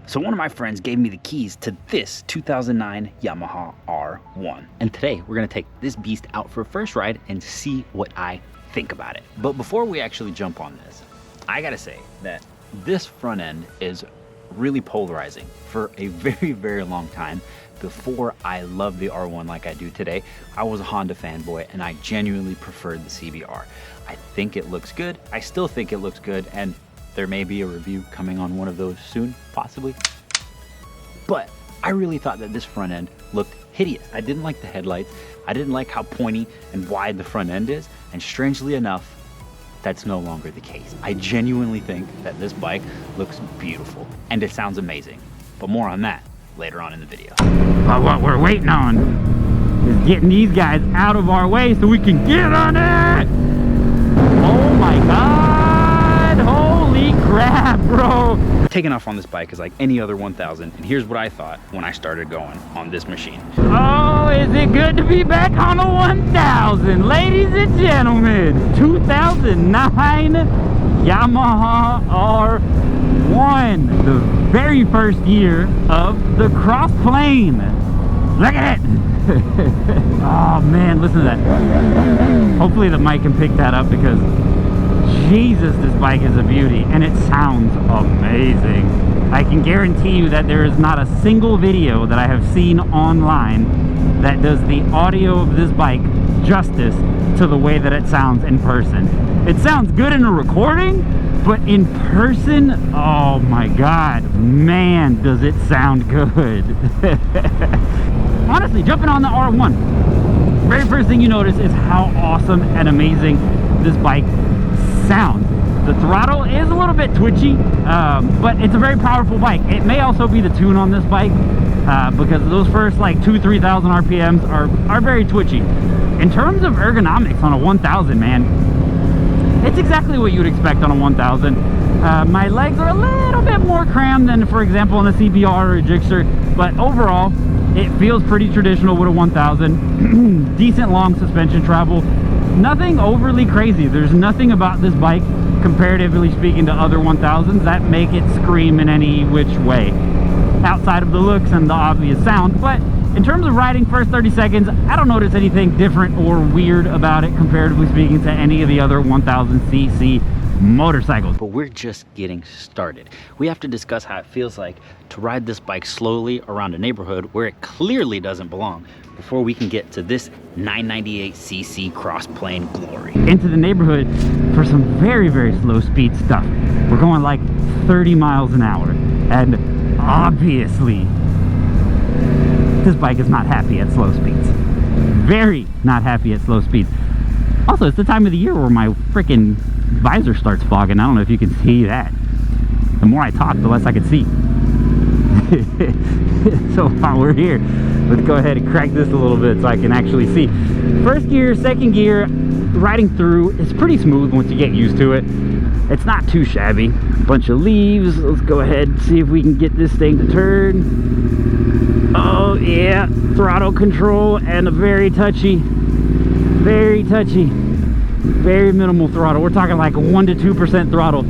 So one of my friends gave me the keys to this 2009 Yamaha R1. And today we're gonna take this beast out for a first ride and see what I think about it. But before we actually jump on this, I gotta say that this front end is really polarizing. For a very, very long time, before I loved the R1 like I do today, I was a Honda fanboy and I genuinely preferred the CBR. I think it looks good. I still think it looks good, and there may be a review coming on one of those soon, possibly. But I really thought that this front end looked hideous. I didn't like the headlights. I didn't like how pointy and wide the front end is. And strangely enough, that's no longer the case. I genuinely think that this bike looks beautiful and it sounds amazing. But more on that later on in the video. But what we're waiting on is getting these guys out of our way so we can get on it! Oh my God! Holy crap, bro! Taking off on this bike is like any other 1000, and here's what I thought when I started going on this machine. Oh, is it good to be back on a 1000, ladies and gentlemen? 2009 Yamaha R1, the very first year of the cross plane. Look at it! Oh man, listen to that. Hopefully the mic can pick that up, because Jesus, this bike is a beauty and it sounds amazing. I can guarantee you that there is not a single video that I have seen online that does the audio of this bike justice to the way that it sounds in person. It sounds good in a recording, but in person, oh my God, man, does it sound good. Honestly, jumping on the R1, very first thing you notice is how awesome and amazing this bike sounds. The throttle is a little bit twitchy, but it's a very powerful bike. It may also be the tune on this bike, because those first like 2,000–3,000 RPMs are very twitchy. In terms of ergonomics on a 1000, man, it's exactly what you'd expect on a 1000. My legs are a little bit more crammed than, for example, on the CBR or a Gixxer, but overall, it feels pretty traditional with a 1000. Decent long suspension travel. Nothing overly crazy. There's nothing about this bike, comparatively speaking to other 1000s, that make it scream in any which way, outside of the looks and the obvious sound. But in terms of riding first 30 seconds, I don't notice anything different or weird about it, comparatively speaking to any of the other 1000cc motorcycles. But we're just getting started. We have to discuss how it feels like to ride this bike slowly around a neighborhood where it clearly doesn't belong, before we can get to this 998cc cross-plane glory. Into the neighborhood for some very, very slow speed stuff. We're going like 30 miles an hour, and obviously this bike is not happy at slow speeds. Very not happy at slow speeds. Also, it's the time of the year where my freaking visor starts fogging. I don't know if you can see that. The more I talk, the less I can see. So while we're here, let's go ahead and crank this a little bit so I can actually see. First gear, second gear, riding through, it's pretty smooth once you get used to it. It's not too shabby. Bunch of leaves. Let's go ahead and see if we can get this thing to turn. Oh yeah, throttle control and a very touchy, very minimal throttle. We're talking like a 1 to 2% throttle.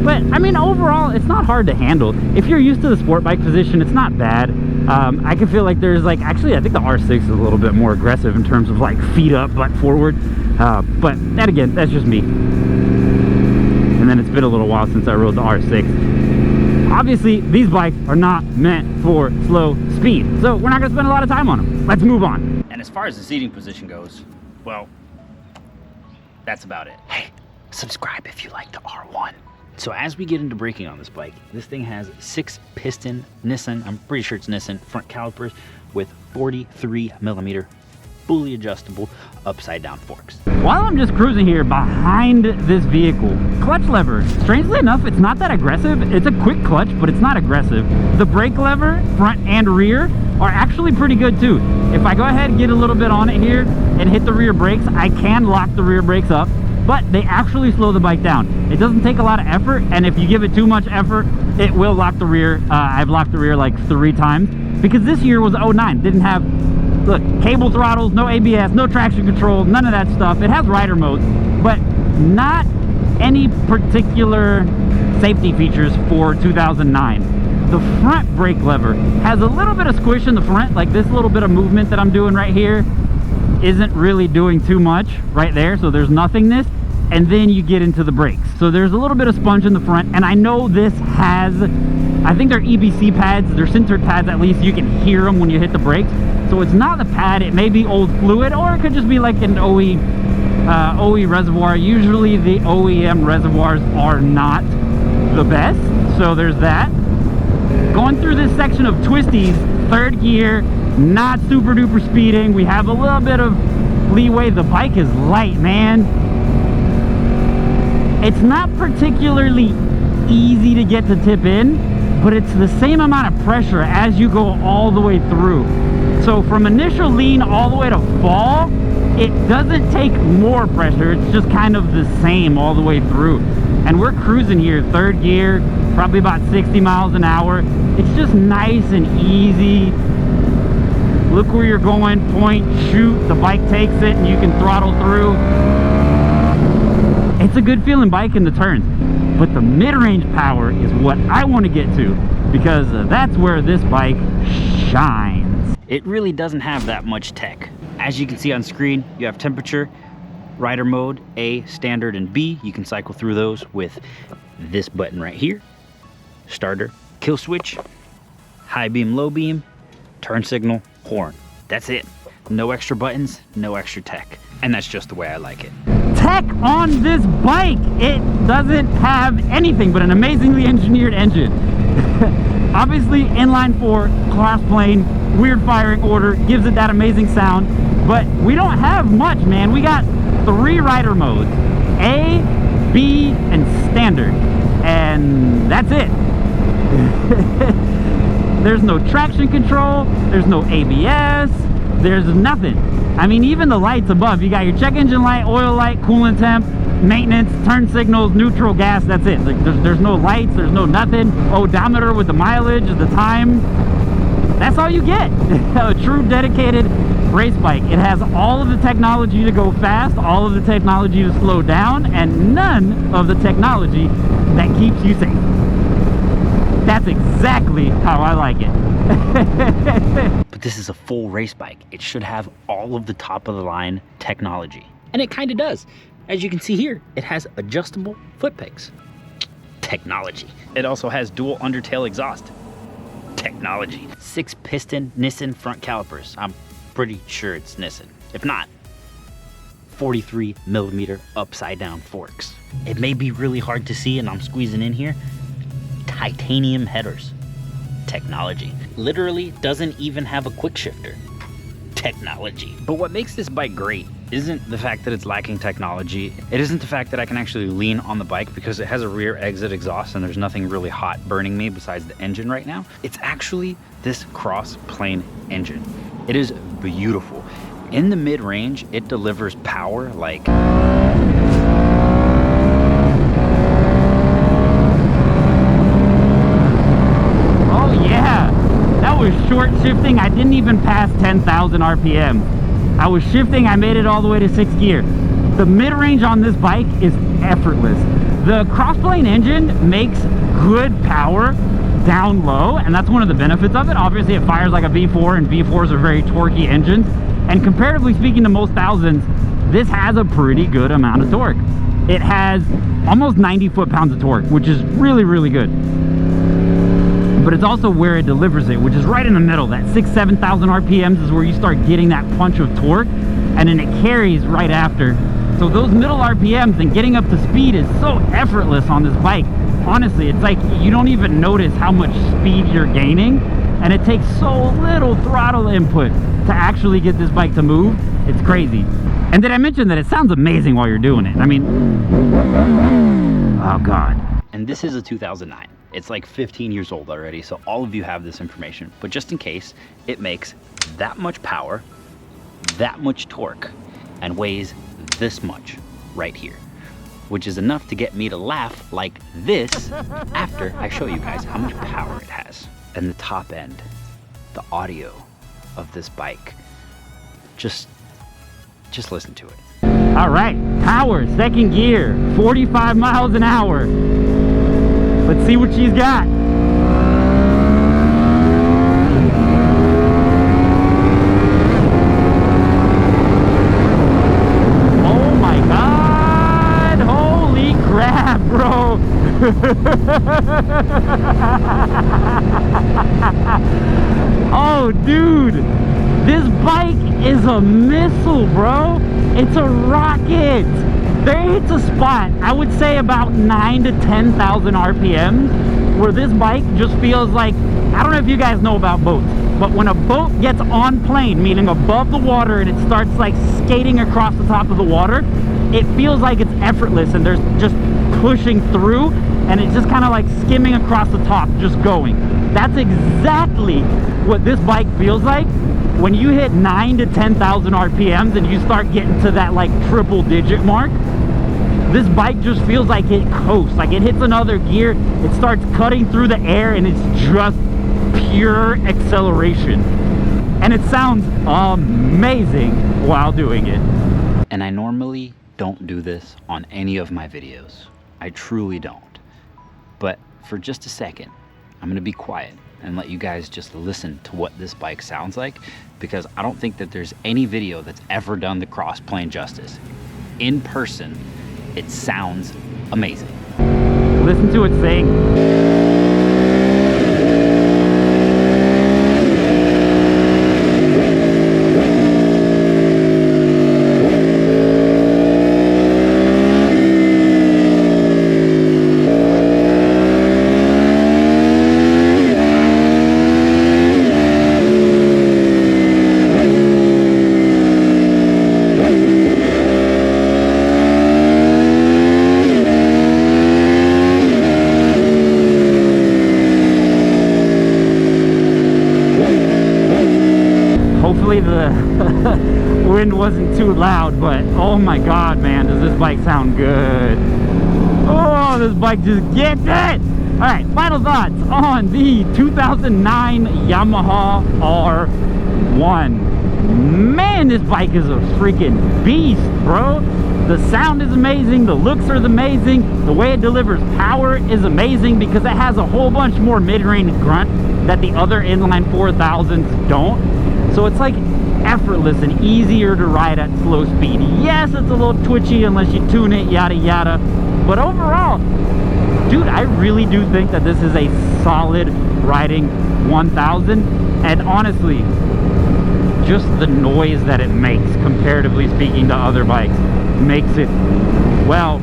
But I mean, overall, it's not hard to handle. If you're used to the sport bike position, it's not bad. I can feel like there's like, actually, I think the R6 is a little bit more aggressive in terms of like feet up, butt forward. But that, again, that's just me. And then it's been a little while since I rode the R6. Obviously, these bikes are not meant for slow speed, so we're not gonna spend a lot of time on them. Let's move on. And as far as the seating position goes, well, that's about it. Hey, subscribe if you like the R1. So as we get into braking on this bike, this thing has 6-piston Nissan, I'm pretty sure it's Nissan, front calipers with 43mm fully adjustable upside down forks. While I'm just cruising here behind this vehicle, clutch lever, strangely enough, it's not that aggressive. It's a quick clutch, but it's not aggressive. The brake lever, front and rear, are actually pretty good too. If I go ahead and get a little bit on it here and hit the rear brakes, I can lock the rear brakes up, but they actually slow the bike down. It doesn't take a lot of effort, and if you give it too much effort, it will lock the rear. I've locked the rear like 3 times, because this year was 09, didn't have, look, cable throttles, no ABS, no traction control, none of that stuff. It has rider mode, but not any particular safety features for 2009. The front brake lever has a little bit of squish in the front, like this little bit of movement that I'm doing right here isn't really doing too much right there, so there's nothingness. And then you get into the brakes, so there's a little bit of sponge in the front. And I know this has, I think they're EBC pads, they're sintered pads, at least you can hear them when you hit the brakes. So it's not the pad, it may be old fluid, or it could just be like an OE reservoir. Usually the OEM reservoirs are not the best, so there's that. Going through this section of twisties, third gear, not super duper speeding. We have a little bit of leeway. The bike is light, man. It's not particularly easy to get to tip in, but it's the same amount of pressure as you go all the way through. So from initial lean all the way to fall, it doesn't take more pressure. It's just kind of the same all the way through. And we're cruising here, third gear, probably about 60 miles an hour. It's just nice and easy. Look where you're going, point, shoot, the bike takes it and you can throttle through. It's a good feeling bike in the turns, but the mid-range power is what I want to get to, because that's where this bike shines. It really doesn't have that much tech. As you can see on screen, you have temperature, rider mode, A, standard, and B. You can cycle through those with this button right here. Starter, kill switch, high beam, low beam, turn signal, horn. That's it. No extra buttons, no extra tech. And that's just the way I like it. Tech on this bike, it doesn't have anything but an amazingly engineered engine. Obviously inline 4, cross plane, weird firing order, gives it that amazing sound, but we don't have much, man. We got 3 rider modes, A, B, and standard, and that's it. There's no traction control, there's no ABS, there's nothing. I mean, even the lights above, you got your check engine light, oil light, coolant temp, maintenance, turn signals, neutral, gas, that's it. Like, there's no lights, there's no nothing. Odometer with the mileage, the time. That's all you get. A true dedicated race bike. It has all of the technology to go fast, all of the technology to slow down, and none of the technology that keeps you safe. That's exactly how I like it. But this is a full race bike. It should have all of the top of the line technology. And it kind of does. As you can see here, it has adjustable foot pegs. Technology. It also has dual undertail exhaust. Technology. 6-piston Nissan front calipers. I'm pretty sure it's Nissan. If not, 43mm upside down forks. It may be really hard to see and I'm squeezing in here. Titanium headers. Technology. Literally doesn't even have a quick shifter. Technology. But what makes this bike great isn't the fact that it's lacking technology. It isn't the fact that I can actually lean on the bike because it has a rear exit exhaust and there's nothing really hot burning me besides the engine right now. It's actually this cross plane engine. It is beautiful. In the mid-range, it delivers power like... short shifting. I didn't even pass 10,000 RPM. I was shifting, I made it all the way to 6th gear. The mid-range on this bike is effortless. The cross-plane engine makes good power down low, and that's one of the benefits of it. Obviously it fires like a V4, and V4s are very torquey engines, and comparatively speaking to most thousands, this has a pretty good amount of torque. It has almost 90 foot-pounds of torque, which is really, really good. But it's also where it delivers it, which is right in the middle. That 6,000-7,000 RPMs is where you start getting that punch of torque, and then it carries right after. So those middle RPMs and getting up to speed is so effortless on this bike. Honestly, it's like you don't even notice how much speed you're gaining, and it takes so little throttle input to actually get this bike to move. It's crazy. And did I mention that it sounds amazing while you're doing it? I mean, oh God. And this is a 2009. It's like 15 years old already, so all of you have this information. But just in case, it makes that much power, that much torque, and weighs this much right here, which is enough to get me to laugh like this after I show you guys how much power it has. And the top end, the audio of this bike, just listen to it. All right, power, 2nd gear, 45 miles an hour. Let's see what she's got. a missile, bro. It's a rocket. There hits a spot, I would say about 9,000 to 10,000 RPMs, where this bike just feels like, I don't know if you guys know about boats, but when a boat gets on plane, meaning above the water, and it starts like skating across the top of the water, it feels like it's effortless and there's just pushing through, and it's just kind of like skimming across the top, just going. That's exactly what this bike feels like when you hit 9,000 to 10,000 RPMs and you start getting to that like triple digit mark. This bike just feels like it coasts, like it hits another gear, it starts cutting through the air, and it's just pure acceleration. And it sounds amazing while doing it. And I normally don't do this on any of my videos. I truly don't. But for just a second, I'm gonna be quiet and let you guys just listen to what this bike sounds like, because I don't think that there's any video that's ever done the cross plane justice. In person, it sounds amazing. Listen to it sing. Hopefully the wind wasn't too loud, but oh my god, man, does this bike sound good. Oh, this bike just gets it. All right, final thoughts on the 2009 Yamaha R1. Man, this bike is a freaking beast, bro. The sound is amazing, the looks are amazing, the way it delivers power is amazing because it has a whole bunch more mid-range grunt that the other inline 4000s don't. So it's like effortless and easier to ride at slow speed. Yes, it's a little twitchy unless you tune it, yada yada. But overall, dude, I really do think that this is a solid riding 1000. And honestly, just the noise that it makes, comparatively speaking to other bikes, makes it, well,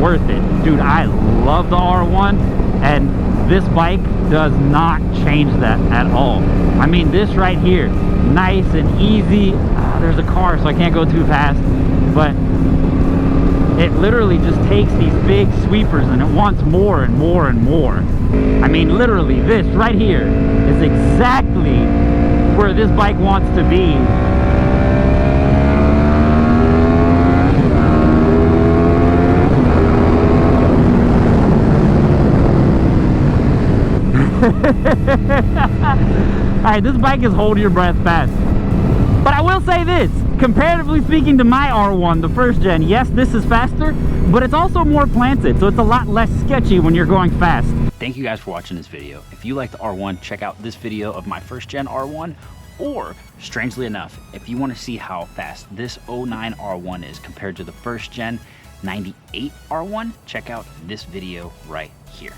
worth it. Dude, I love the R1, and this bike does not change that at all. I mean, this right here, nice and easy. There's a car, so I can't go too fast, but it literally just takes these big sweepers and it wants more and more and more. I mean, literally, this right here is exactly where this bike wants to be. Alright, this bike is hold your breath fast. But I will say this, comparatively speaking to my R1, the first gen, yes, this is faster, but it's also more planted, so it's a lot less sketchy when you're going fast. Thank you guys for watching this video. If you like the R1, check out this video of my first gen R1, or strangely enough, if you want to see how fast this 09 R1 is compared to the first gen 98 R1, check out this video right here.